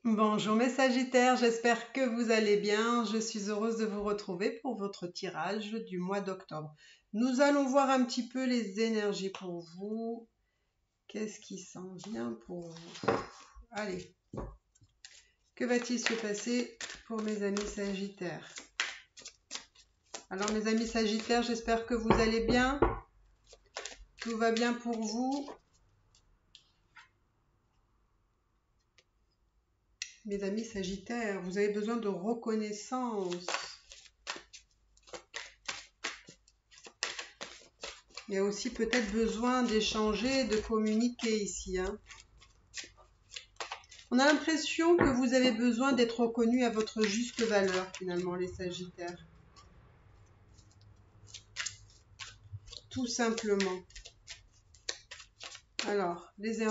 Bonjour mes Sagittaires, j'espère que vous allez bien. Je suis heureuse de vous retrouver pour votre tirage du mois d'octobre. Nous allons voir un petit peu les énergies pour vous. Qu'est-ce qui s'en vient pour vous? Allez, que va-t-il se passer pour mes amis Sagittaires? Alors mes amis Sagittaires, j'espère que vous allez bien. Tout va bien pour vous. Mes amis Sagittaires, vous avez besoin de reconnaissance. Il y a aussi peut-être besoin d'échanger, de communiquer ici. On a l'impression que vous avez besoin d'être reconnu à votre juste valeur, finalement, les Sagittaires. Tout simplement. Alors, les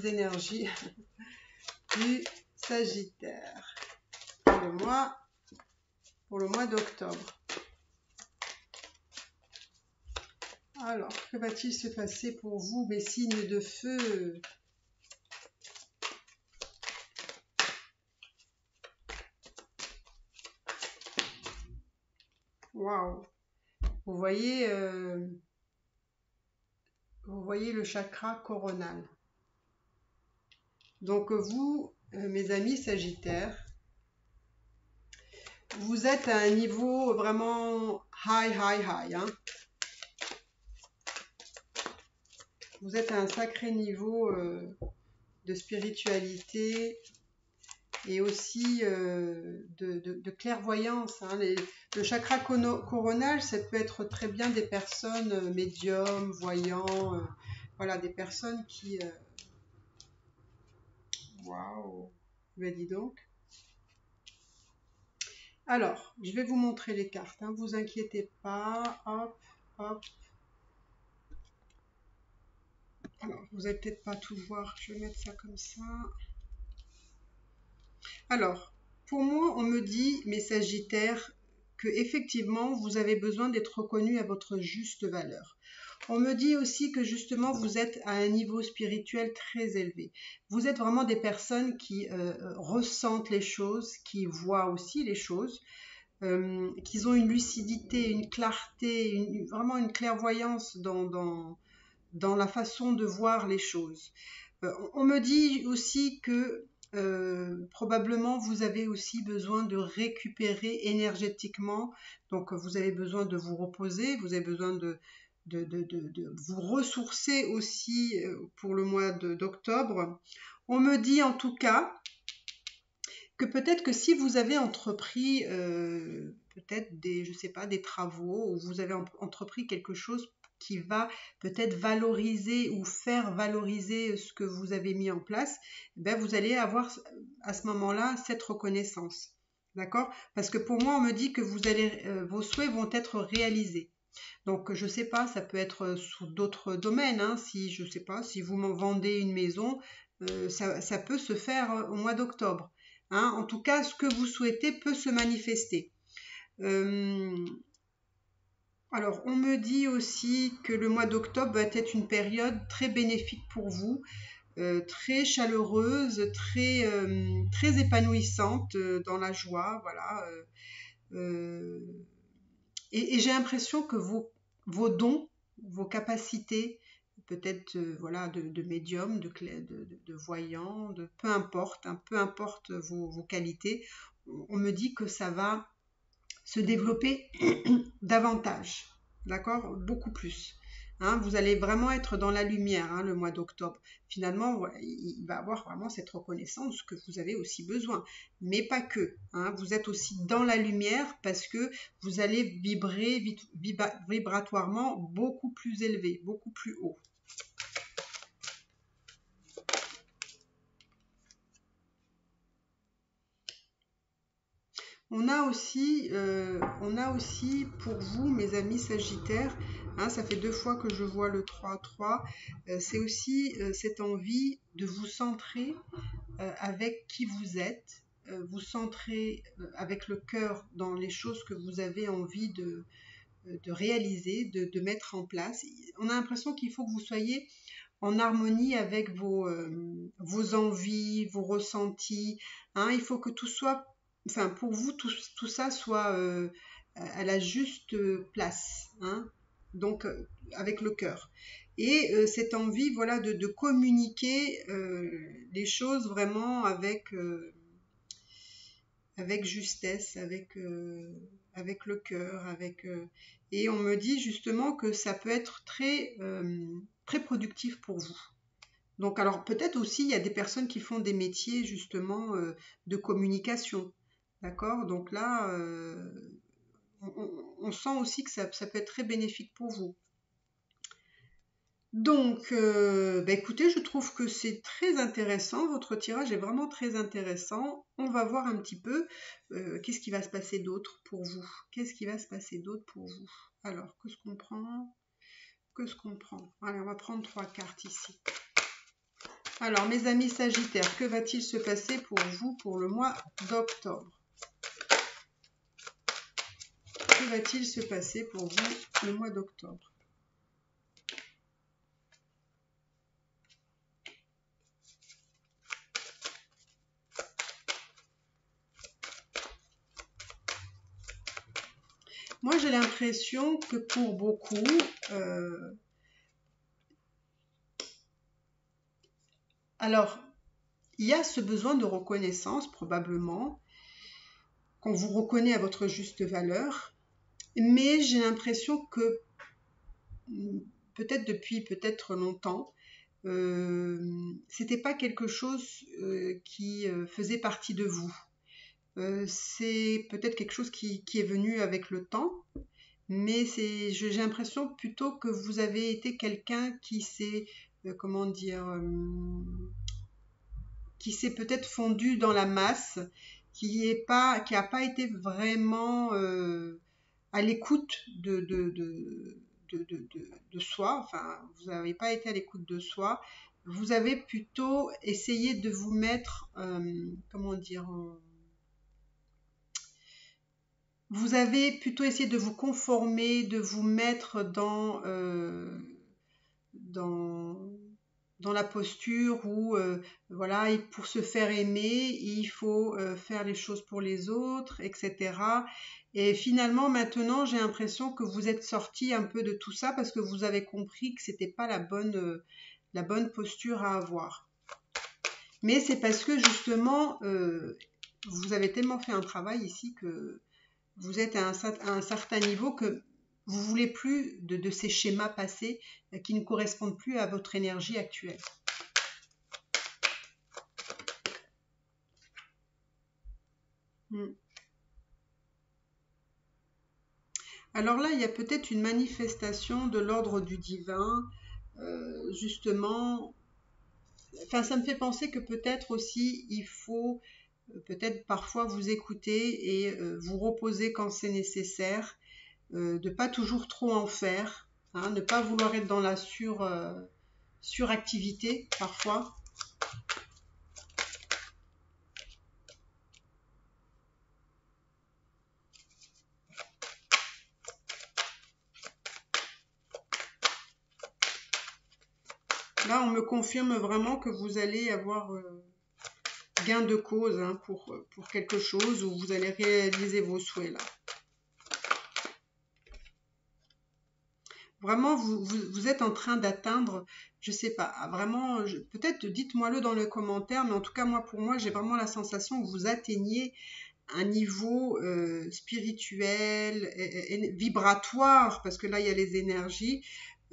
énergies du Sagittaire pour le mois d'octobre. Alors, que va-t-il se passer pour vous, mes signes de feu? Waouh! Vous voyez le chakra coronal. Donc vous, mes amis Sagittaires, vous êtes à un niveau vraiment high. Vous êtes à un sacré niveau de spiritualité et aussi de clairvoyance. Le chakra coronal, ça peut être très bien des personnes médiums, voyants, voilà, des personnes qui... Waouh! Ben dis donc. Alors, je vais vous montrer les cartes, ne vous inquiétez pas. Hop, hop. Alors, vous n'allez peut-être pas tout voir, je vais mettre ça comme ça. Alors, pour moi, on me dit, mes Sagittaires, que effectivement, vous avez besoin d'être reconnu à votre juste valeur. On me dit aussi que justement, vous êtes à un niveau spirituel très élevé. Vous êtes vraiment des personnes qui ressentent les choses, qui voient aussi les choses, qui ont une lucidité, une clarté, vraiment une clairvoyance dans la façon de voir les choses. On me dit aussi que probablement vous avez aussi besoin de récupérer énergétiquement, donc vous avez besoin de vous reposer, vous avez besoin de vous ressourcer aussi pour le mois d'octobre. On me dit en tout cas que peut-être que si vous avez entrepris peut-être je sais pas, des travaux, ou vous avez entrepris quelque chose qui va peut-être valoriser ou faire valoriser ce que vous avez mis en place, ben vous allez avoir à ce moment-là cette reconnaissance. D'accord? Parce que pour moi, on me dit que vos souhaits vont être réalisés. Donc, je ne sais pas, ça peut être sous d'autres domaines. Si je sais pas, si vous m'en vendez une maison, ça peut se faire au mois d'octobre. En tout cas, ce que vous souhaitez peut se manifester. Alors, on me dit aussi que le mois d'octobre va être une période très bénéfique pour vous, très chaleureuse, très épanouissante dans la joie, voilà. Et j'ai l'impression que vos dons, vos capacités, peut-être voilà, de médium, de voyant, peu importe, peu importe vos qualités, on me dit que ça va se développer davantage, d'accord? Beaucoup plus. Vous allez vraiment être dans la lumière le mois d'octobre. Finalement, voilà, il va avoir vraiment cette reconnaissance que vous avez aussi besoin. Mais pas que. Vous êtes aussi dans la lumière parce que vous allez vibrer vibratoirement beaucoup plus élevé, beaucoup plus haut. On a aussi pour vous, mes amis Sagittaires, ça fait 2 fois que je vois le 3-3, c'est aussi cette envie de vous centrer avec qui vous êtes, vous centrer avec le cœur dans les choses que vous avez envie de réaliser, de mettre en place. On a l'impression qu'il faut que vous soyez en harmonie avec vos envies, vos ressentis. Hein. Il faut que tout soit, enfin pour vous, tout ça soit à la juste place. Hein. Donc avec le cœur. Et cette envie, voilà, de communiquer les choses vraiment avec justesse, avec le cœur, et on me dit justement que ça peut être très productif pour vous. Donc alors peut-être aussi il y a des personnes qui font des métiers justement de communication, d'accord? Donc là, on sent aussi que ça peut être très bénéfique pour vous. Donc, bah écoutez, je trouve que c'est très intéressant. Votre tirage est vraiment très intéressant. On va voir un petit peu qu'est-ce qui va se passer d'autre pour vous. Qu'est-ce qui va se passer d'autre pour vous? Alors, que ce qu'on prend? Que ce qu'on prend? Allez, on va prendre 3 cartes ici. Alors, mes amis Sagittaires, que va-t-il se passer pour vous pour le mois d'octobre? Que va-t-il se passer pour vous le mois d'octobre? Moi, j'ai l'impression que pour beaucoup, alors, il y a ce besoin de reconnaissance, probablement, qu'on vous reconnaît à votre juste valeur, mais j'ai l'impression que, peut-être depuis peut-être longtemps, c'était pas quelque chose qui faisait partie de vous. C'est peut-être quelque chose qui est venu avec le temps, mais j'ai l'impression plutôt que vous avez été quelqu'un qui s'est, comment dire, qui s'est peut-être fondu dans la masse, qui a pas été vraiment à l'écoute de soi. Enfin, vous n'avez pas été à l'écoute de soi. Vous avez plutôt essayé de vous mettre, comment dire, vous avez plutôt essayé de vous conformer, de vous mettre dans, dans la posture où, voilà, pour se faire aimer, il faut faire les choses pour les autres, etc. Et finalement, maintenant, j'ai l'impression que vous êtes sorti un peu de tout ça parce que vous avez compris que c'était pas la bonne posture à avoir. Mais c'est parce que justement, vous avez tellement fait un travail ici que vous êtes à un certain niveau que vous voulez plus de ces schémas passés qui ne correspondent plus à votre énergie actuelle. Alors là, il y a peut-être une manifestation de l'ordre du divin, justement. Enfin, ça me fait penser que peut-être aussi, il faut peut-être parfois vous écouter et vous reposer quand c'est nécessaire, de pas toujours trop en faire, hein, ne pas vouloir être dans la suractivité parfois. Là, on me confirme vraiment que vous allez avoir gain de cause, hein, pour quelque chose, où vous allez réaliser vos souhaits là. Vraiment, vous êtes en train d'atteindre, je sais pas, vraiment, peut-être dites-moi-le dans les commentaires, mais en tout cas, pour moi, j'ai vraiment la sensation que vous atteignez un niveau spirituel, et vibratoire, parce que là, il y a les énergies,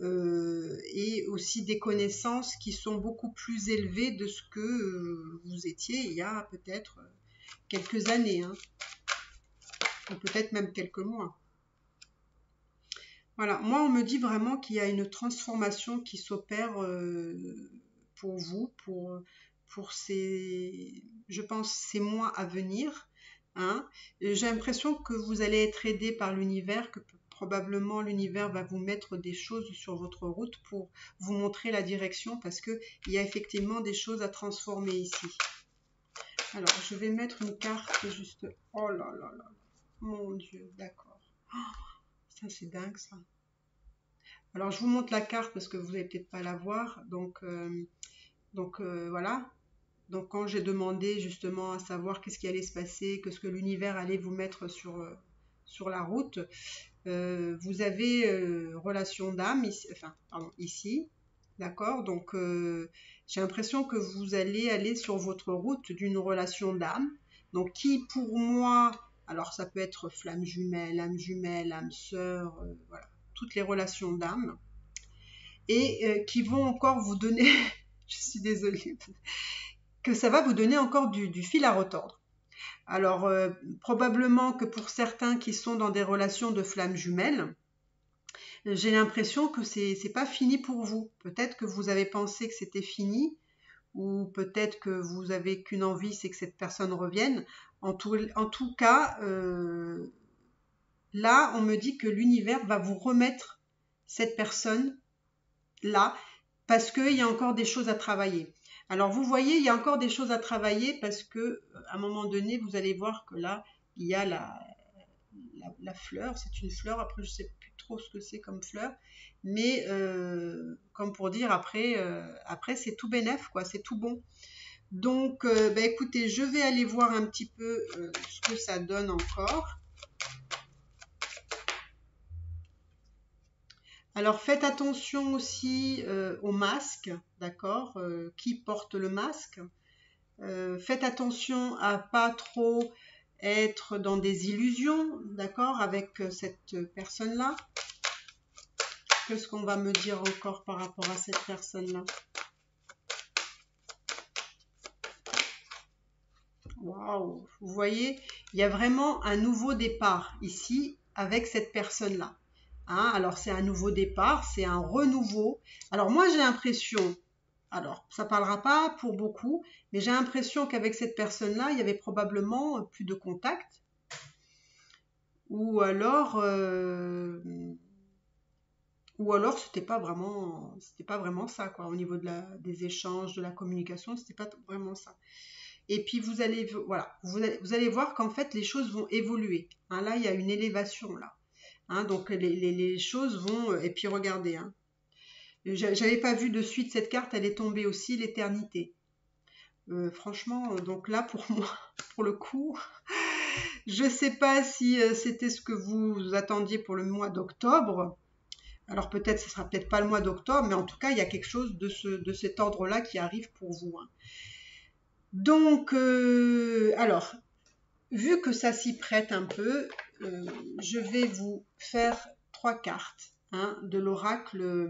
et aussi des connaissances qui sont beaucoup plus élevées de ce que vous étiez il y a peut-être quelques années, hein, ou peut-être même quelques mois. Voilà, moi on me dit vraiment qu'il y a une transformation qui s'opère pour vous, pour je pense, ces mois à venir. Hein. J'ai l'impression que vous allez être aidé par l'univers, que probablement l'univers va vous mettre des choses sur votre route pour vous montrer la direction, parce qu'il y a effectivement des choses à transformer ici. Alors, je vais mettre une carte juste... Oh là là là, mon Dieu, d'accord. Oh, ça c'est dingue ça. Alors, je vous montre la carte parce que vous n'allez peut-être pas la voir. Voilà. Donc, quand j'ai demandé justement à savoir qu'est-ce qui allait se passer, que ce que l'univers allait vous mettre sur la route, vous avez relation d'âme, ici, enfin, pardon, ici. D'accord? Donc, j'ai l'impression que vous allez aller sur votre route d'une relation d'âme. Donc, qui pour moi, alors ça peut être flamme jumelle, âme sœur, voilà, toutes les relations d'âme, et qui vont encore vous donner, je suis désolée, que ça va vous donner encore du fil à retordre. Alors, probablement que pour certains qui sont dans des relations de flamme jumelle, j'ai l'impression que c'est pas fini pour vous. Peut-être que vous avez pensé que c'était fini, ou peut-être que vous avez qu'une envie, c'est que cette personne revienne. En tout cas, là, on me dit que l'univers va vous remettre cette personne-là, parce qu'il y a encore des choses à travailler. Alors, vous voyez, il y a encore des choses à travailler parce que, à un moment donné, vous allez voir que là, il y a la fleur, c'est une fleur, après je ne sais plus trop ce que c'est comme fleur, mais comme pour dire après c'est tout bénef, quoi, c'est tout bon. Donc écoutez, je vais aller voir un petit peu ce que ça donne encore. Alors faites attention aussi au masque, d'accord, qui porte le masque. Faites attention à pas trop être dans des illusions, d'accord, avec cette personne-là. Qu'est-ce qu'on va me dire encore par rapport à cette personne-là? Waouh! Vous voyez, il y a vraiment un nouveau départ ici avec cette personne-là. Hein, alors c'est un nouveau départ, c'est un renouveau. Alors moi j'ai l'impression, alors ça parlera pas pour beaucoup, mais j'ai l'impression qu'avec cette personne-là, il y avait probablement plus de contact. Ou alors c'était pas vraiment ça, quoi, au niveau des échanges, de la communication, c'était pas vraiment ça. Et puis vous allez voir qu'en fait les choses vont évoluer. Hein, là il y a une élévation là. Hein, donc les choses vont. Et puis regardez, hein, j'avais pas vu de suite cette carte, elle est tombée aussi, l'éternité. Franchement, donc là pour moi, pour le coup, je sais pas si c'était ce que vous attendiez pour le mois d'octobre. Alors peut-être, ce sera peut-être pas le mois d'octobre, mais en tout cas, il y a quelque chose de cet ordre-là qui arrive pour vous. Hein. Donc, alors, vu que ça s'y prête un peu, je vais vous faire 3 cartes hein, de l'oracle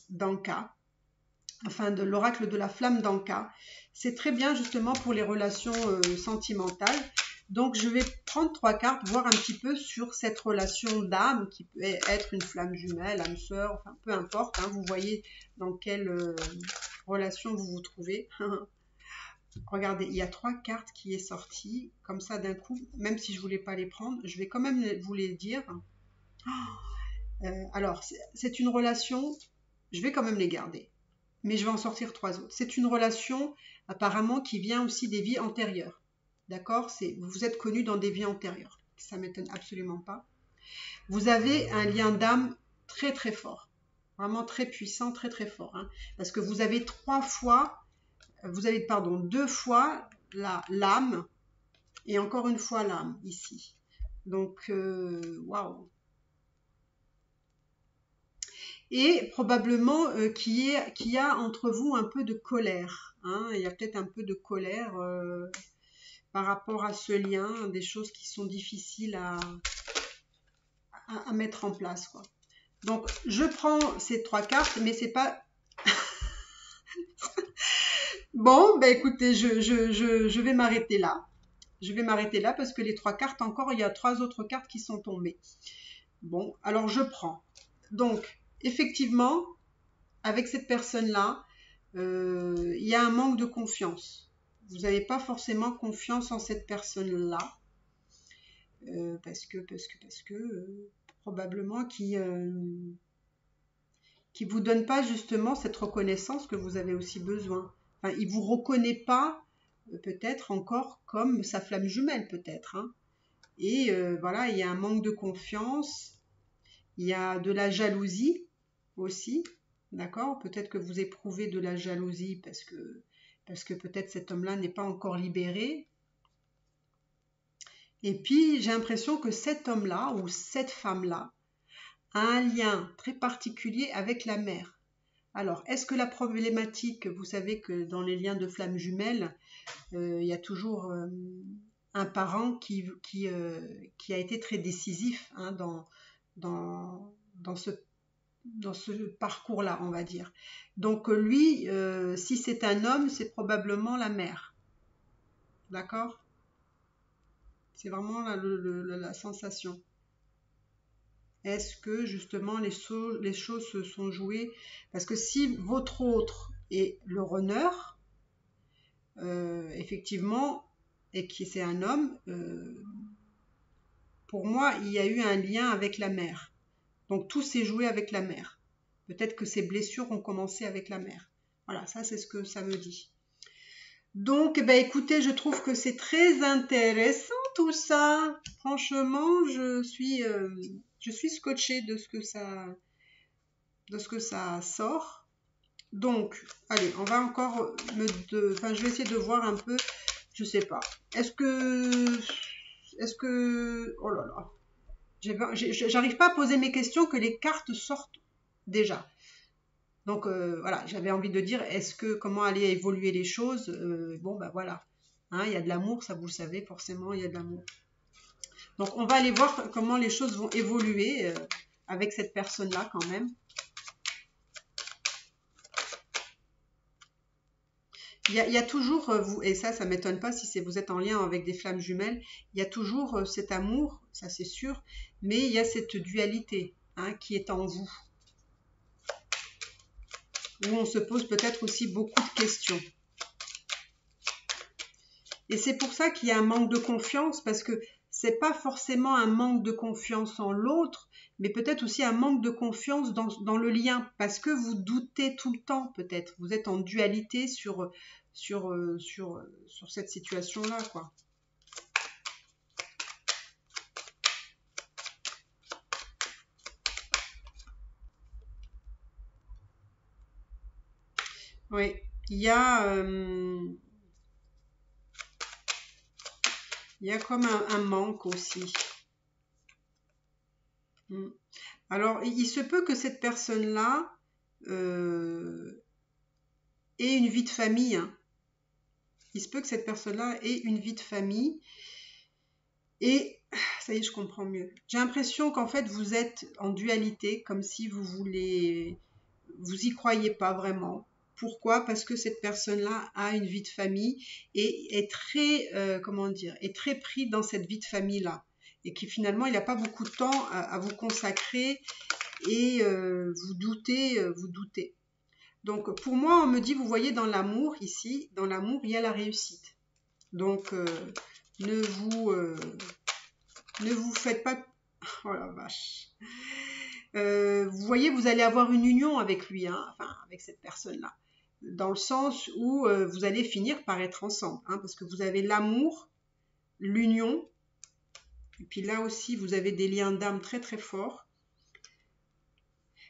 d'Anka, enfin de l'oracle de la flamme d'Anka. C'est très bien justement pour les relations sentimentales. Donc je vais prendre 3 cartes, voir un petit peu sur cette relation d'âme qui peut être une flamme jumelle, âme sœur, enfin peu importe. Hein, vous voyez dans quelle relation vous vous trouvez. Regardez, il y a 3 cartes qui est sorties, comme ça d'un coup, même si je ne voulais pas les prendre, je vais quand même vous les dire. Alors, c'est une relation, je vais quand même les garder, mais je vais en sortir 3 autres. C'est une relation apparemment qui vient aussi des vies antérieures. D'accord? Vous êtes connus dans des vies antérieures. Ça ne m'étonne absolument pas. Vous avez un lien d'âme très très fort. Vraiment très puissant, très très fort. Hein, parce que vous avez 2 fois l'âme et encore une fois l'âme ici. Donc, waouh. Et probablement qu'il y a entre vous un peu de colère. Hein, il y a peut-être un peu de colère par rapport à ce lien, des choses qui sont difficiles à mettre en place, quoi. Donc, je prends ces 3 cartes, mais c'est pas... Bon, ben écoutez, je vais m'arrêter là. Je vais m'arrêter là parce que les 3 cartes encore, il y a 3 autres cartes qui sont tombées. Bon, alors je prends. Donc, effectivement, avec cette personne-là, il y a un manque de confiance. Vous n'avez pas forcément confiance en cette personne-là. Parce que probablement qui vous donne pas justement cette reconnaissance que vous avez aussi besoin. Enfin, il vous reconnaît pas peut-être encore comme sa flamme jumelle peut-être. Hein. Et voilà, il y a un manque de confiance, il y a de la jalousie aussi, d'accord? Peut-être que vous éprouvez de la jalousie parce que peut-être cet homme-là n'est pas encore libéré. Et puis, j'ai l'impression que cet homme-là ou cette femme-là a un lien très particulier avec la mère. Alors, est-ce que la problématique, vous savez que dans les liens de flammes jumelles, il y a toujours un parent qui a été très décisif hein, dans ce parcours-là, on va dire. Donc lui, si c'est un homme, c'est probablement la mère. D'accord? C'est vraiment la sensation. Est-ce que justement les choses se sont jouées? Parce que si votre autre est le runner, effectivement, et qui c'est un homme, pour moi, il y a eu un lien avec la mère. Donc tout s'est joué avec la mère. Peut-être que ces blessures ont commencé avec la mère. Voilà, ça c'est ce que ça me dit. Donc, ben, écoutez, je trouve que c'est très intéressant tout ça. Franchement, je suis scotchée de ce que ça sort. Donc, allez, on va encore je vais essayer de voir un peu, je sais pas. Est-ce que, oh là là, j'arrive pas à poser mes questions que les cartes sortent déjà. Donc voilà, j'avais envie de dire, comment aller évoluer les choses? Bon, ben voilà, hein, il y a de l'amour, ça vous le savez, forcément, il y a de l'amour. Donc on va aller voir comment les choses vont évoluer avec cette personne-là quand même. Il y a toujours, et ça m'étonne pas si vous êtes en lien avec des flammes jumelles, il y a toujours cet amour, ça c'est sûr, mais il y a cette dualité hein, qui est en vous, où on se pose peut-être aussi beaucoup de questions. Et c'est pour ça qu'il y a un manque de confiance, parce que c'est pas forcément un manque de confiance en l'autre, mais peut-être aussi un manque de confiance dans le lien, parce que vous doutez tout le temps, peut-être. Vous êtes en dualité sur cette situation-là, quoi. Oui, il y a comme un manque aussi. Alors, il se peut que cette personne-là ait une vie de famille. Hein. Il se peut que cette personne-là ait une vie de famille. Et ça y est, je comprends mieux. J'ai l'impression qu'en fait, vous êtes en dualité, comme si vous y croyez pas vraiment. Pourquoi? Parce que cette personne-là a une vie de famille et est très, est très pris dans cette vie de famille-là. Et qui finalement, il n'a pas beaucoup de temps à vous consacrer et vous doutez. Donc pour moi, on me dit, vous voyez, dans l'amour ici, dans l'amour, il y a la réussite. Donc ne vous faites pas... Oh la vache. Vous voyez, vous allez avoir une union avec lui, hein, enfin avec cette personne-là. Dans le sens où vous allez finir par être ensemble. Hein, parce que vous avez l'amour, l'union. Et puis là aussi, vous avez des liens d'âme très très forts.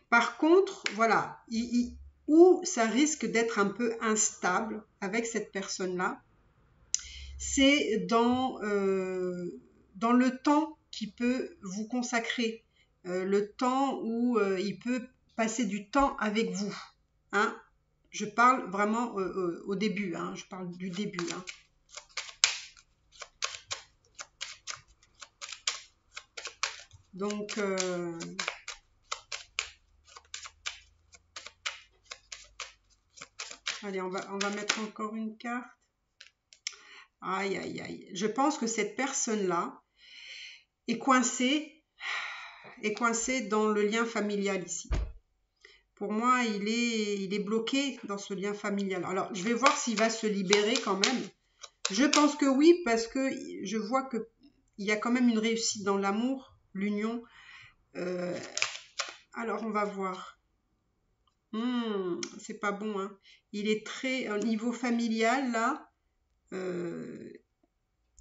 Par contre, voilà, où ça risque d'être un peu instable avec cette personne-là, c'est dans le temps qu'il peut vous consacrer, le temps où il peut passer du temps avec vous. Hein. Je parle vraiment au début, hein, je parle du début. Hein. Donc, allez, on va mettre encore une carte. Aïe, aïe, aïe. Je pense que cette personne-là est coincée dans le lien familial ici. Pour moi, il est bloqué dans ce lien familial. Alors, je vais voir s'il va se libérer quand même. Je pense que oui, parce que je vois qu'il y a quand même une réussite dans l'amour, l'union. Alors, on va voir. C'est pas bon, hein. Il est très... Au niveau familial, là,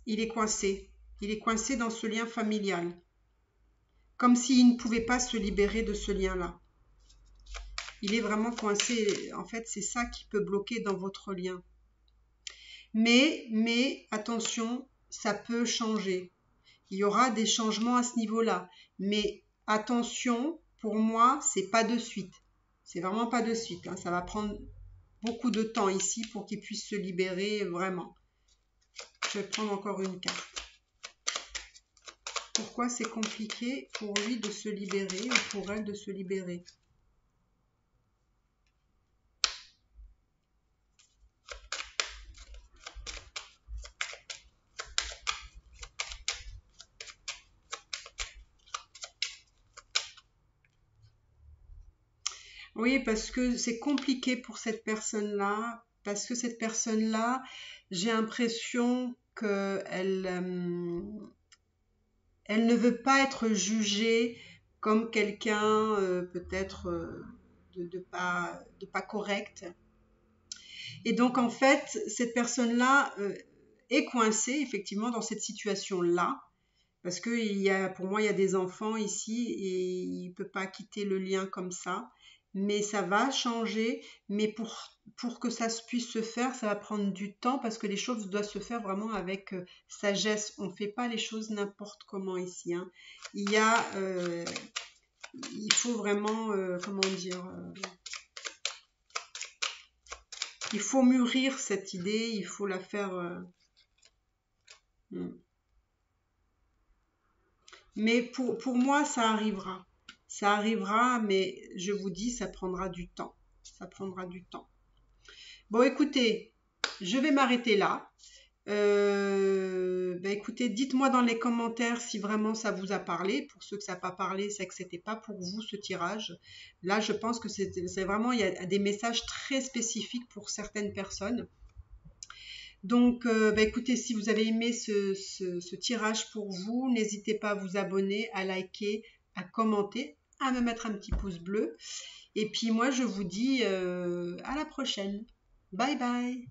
il est coincé. Il est coincé dans ce lien familial. Comme s'il ne pouvait pas se libérer de ce lien-là. Il est vraiment coincé. En fait, c'est ça qui peut bloquer dans votre lien. Mais attention, ça peut changer. Il y aura des changements à ce niveau-là. Mais attention, pour moi, c'est pas de suite. C'est vraiment pas de suite, hein. Ça va prendre beaucoup de temps ici pour qu'il puisse se libérer vraiment. Je vais prendre encore une carte. Pourquoi c'est compliqué pour lui de se libérer ou pour elle de se libérer? Oui, parce que c'est compliqué pour cette personne-là, parce que cette personne-là, j'ai l'impression qu'elle elle ne veut pas être jugée comme quelqu'un peut-être de pas correct. Et donc en fait, cette personne-là est coincée effectivement dans cette situation-là. Parce que pour moi, il y a des enfants ici et il ne peut pas quitter le lien comme ça. Mais ça va changer. Mais pour que ça puisse se faire, ça va prendre du temps parce que les choses doivent se faire vraiment avec sagesse. On ne fait pas les choses n'importe comment ici, hein. Il y a, il faut vraiment, comment dire, il faut mûrir cette idée, il faut la faire. Hmm. Mais pour moi, ça arrivera. Ça arrivera, mais je vous dis, ça prendra du temps. Ça prendra du temps. Bon, écoutez, je vais m'arrêter là. Écoutez, dites-moi dans les commentaires si vraiment ça vous a parlé. Pour ceux que ça n'a pas parlé, c'est que c'était pas pour vous ce tirage. Là, je pense que c'est vraiment, il y a des messages très spécifiques pour certaines personnes. Donc, écoutez, si vous avez aimé ce tirage pour vous, n'hésitez pas à vous abonner, à liker, à commenter, à me mettre un petit pouce bleu. Et puis moi, je vous dis à la prochaine. Bye bye.